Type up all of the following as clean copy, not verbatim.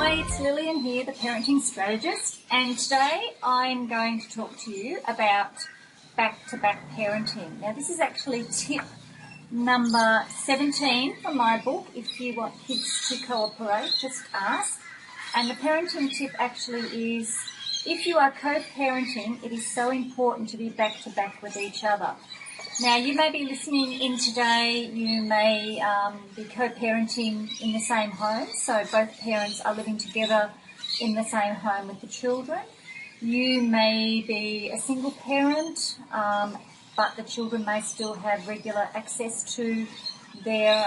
Hi, it's Lillian here, the Parenting Strategist, and today I'm going to talk to you about back-to-back parenting. Now, this is actually tip number 17 from my book. If you want kids to cooperate, just ask. And the parenting tip actually is, if you are co-parenting, it is so important to be back-to-back with each other. Now, you may be listening in today, you may be co-parenting in the same home, so both parents are living together in the same home with the children. You may be a single parent, but the children may still have regular access to their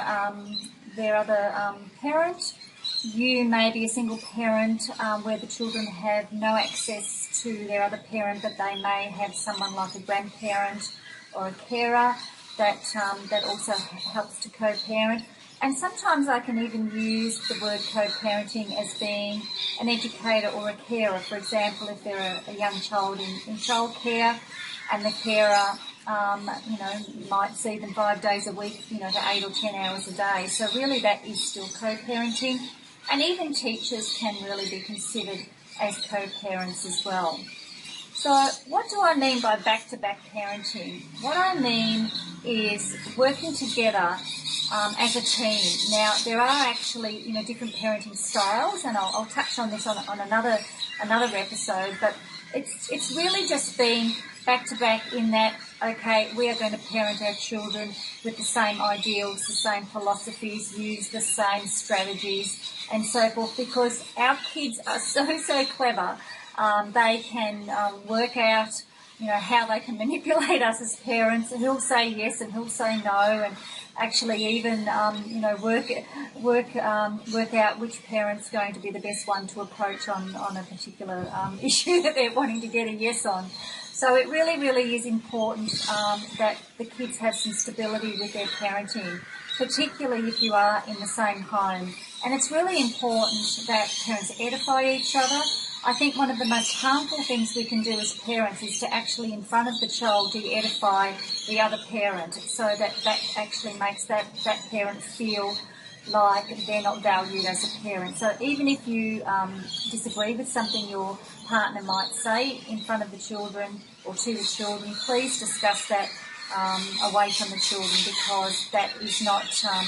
other parent. You may be a single parent where the children have no access to their other parent, but they may have someone like a grandparent or a carer that also helps to co-parent. And sometimes I can even use the word co-parenting as being an educator or a carer. For example, if they're a young child in childcare and the carer, might see them 5 days a week, to 8 or 10 hours a day. So really that is still co-parenting. And even teachers can really be considered as co-parents as well. So what do I mean by back-to-back parenting? What I mean is working together as a team. Now, there are actually, different parenting styles, and I'll touch on this on another episode, but it's really just being back-to-back in that, okay, we are going to parent our children with the same ideals, the same philosophies, use the same strategies, and so forth, because our kids are so clever. They can work out, how they can manipulate us as parents. And he'll say yes and he'll say no, and actually even, work out which parent's going to be the best one to approach on a particular issue that they're wanting to get a yes on. So it really is important that the kids have some stability with their parenting, particularly if you are in the same home. And it's really important that parents edify each other. I think one of the most harmful things we can do as parents is to actually, in front of the child, de-edify the other parent, so that actually makes that parent feel like they're not valued as a parent. So even if you disagree with something your partner might say in front of the children or to the children, please discuss that away from the children, because that is not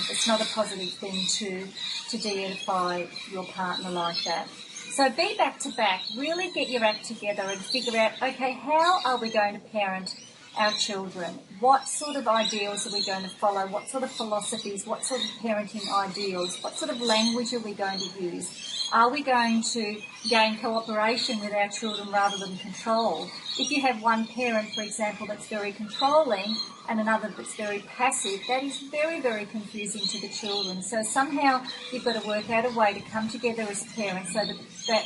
it's not a positive thing to de-edify your partner like that. So be back-to-back, really get your act together and figure out, okay, how are we going to parent our children? What sort of ideals are we going to follow? What sort of philosophies? What sort of parenting ideals? What sort of language are we going to use? Are we going to gain cooperation with our children rather than control? If you have one parent, for example, that's very controlling and another that's very passive, that is very confusing to the children. So somehow you've got to work out a way to come together as parents so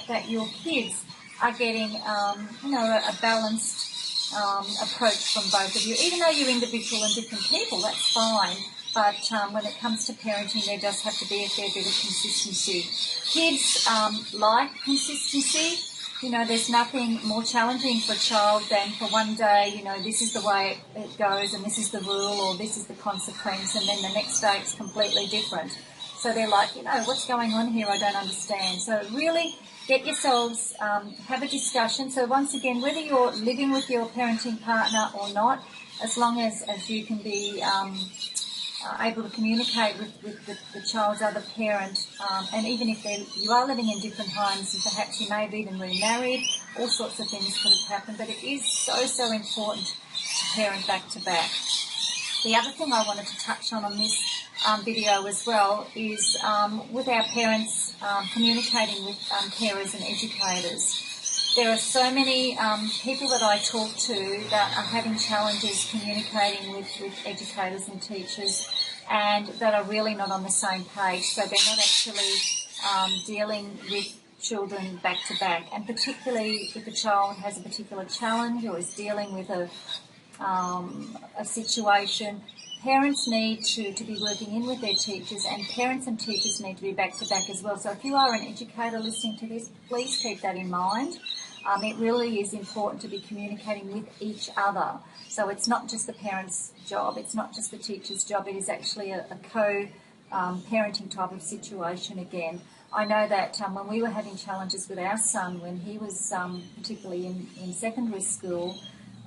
that your kids are getting, a balanced approach from both of you. Even though you're individual and different people, that's fine. But when it comes to parenting, there does have to be a fair bit of consistency. Kids like consistency. There's nothing more challenging for a child than for one day, this is the way it goes and this is the rule or this is the consequence, and then the next day it's completely different. So they're like, what's going on here? I don't understand. So really get yourselves, have a discussion. So once again, whether you're living with your parenting partner or not, as long as you can be able to communicate with the child's other parent, and even if you are living in different homes and perhaps you may have even remarried, all sorts of things could have happened, but it is so important to parent back to back. The other thing I wanted to touch on this video as well is with our parents communicating with carers and educators. There are so many people that I talk to that are having challenges communicating with educators and teachers, and that are really not on the same page. So they're not actually dealing with children back to back. And particularly if a child has a particular challenge or is dealing with a situation, parents need to be working in with their teachers, and parents and teachers need to be back to back as well. So if you are an educator listening to this, please keep that in mind. It really is important to be communicating with each other. So it's not just the parent's job, it's not just the teacher's job, it is actually a co-parenting type of situation again. I know that when we were having challenges with our son, when he was particularly in secondary school,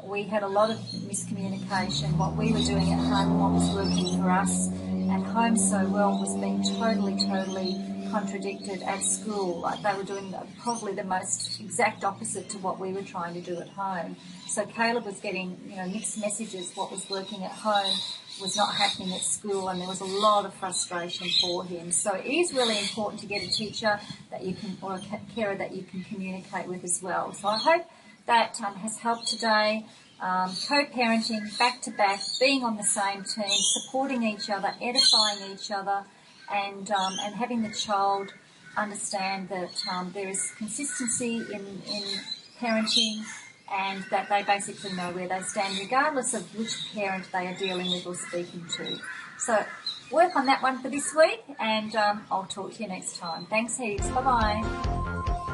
we had a lot of miscommunication. What we were doing at home and what was working for us at home so well was being totally contradicted at school. Like they were doing probably the most exact opposite to what we were trying to do at home. So Caleb was getting, mixed messages. What was working at home was not happening at school, and there was a lot of frustration for him. So it is really important to get a teacher that you can, or a carer that you can communicate with as well. So I hope that has helped today. Co-parenting, back to back, being on the same team, supporting each other, edifying each other, and having the child understand that there is consistency in parenting, and that they basically know where they stand regardless of which parent they are dealing with or speaking to. So work on that one for this week, and I'll talk to you next time. Thanks heaps. Bye-bye.